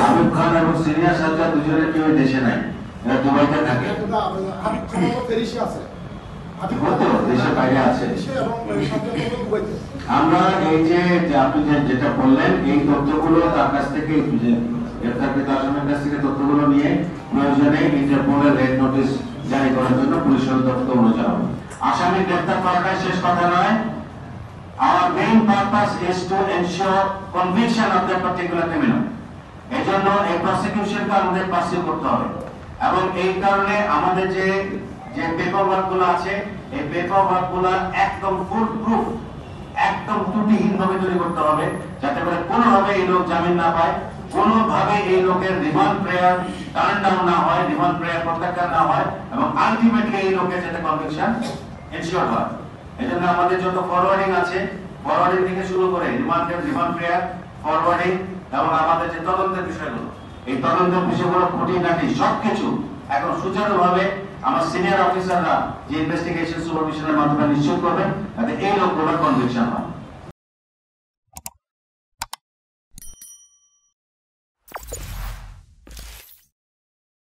শাহরুখ খান এবং সিনিয়র সাজ্জাদ দুজনের কেউ দেশে নাই, এরা দুবাইতে থাকে, দেশের বাইরে আছে। আমরা এই যে আপনি যেটা বললেন এই তথ্যগুলো তার কাছ থেকে গ্রেফতারকৃত আসামির কাছ থেকে তথ্যগুলো নিয়ে প্রয়োজনে ইন্টারপোলের রেড নোটিশ জারি করার জন্য পুলিশের তথ্য অনুযায়ী আসামি গ্রেফতার করাটাই শেষ কথা নয়। Our main purpose is to ensure conviction of that particular criminal. এজন্য এই প্রসিকিউশনকে আমাদের পার্সিউ করতে হবে এবং এই কারণে আমাদের যে পেপার ওয়ার্কগুলো আছে এই পেপার ওয়ার্কগুলো একদম ফুল প্রুফ, একদম ত্রুটিহীন ভাবে তৈরি করতে হবে, যাতে করে কোনোভাবে এই লোক জামিন না পায়, কোনোভাবে এই লোকের রিমান্ড প্রেয়ার টার্ন ডাউন না হয়, রিমান্ড প্রেয়ার প্রত্যাখ্যান না হয় এবং আলটিমেটলি এই লোকের যাতে কনভিকশন এনশিওর হয়। এজন্য আমাদের যত ফরওয়ার্ডিং আছে, ফরওয়ার্ডিং থেকে শুরু করে রিমান্ড প্রেয়ার, ফরওয়ার্ডিং এবং আমাদের যে তদন্তের বিষয়গুলো, এই তদন্তের বিষয়গুলো খুঁটিনাটি সবকিছু এখন সুচারুভাবে আমার সিনিয়র অফিসাররা যে ইনভেস্টিগেশন সুপারভিশনের মাধ্যমে নিশ্চিত করবেন যাতে এই লোকগুলোর কনভিকশন হয়।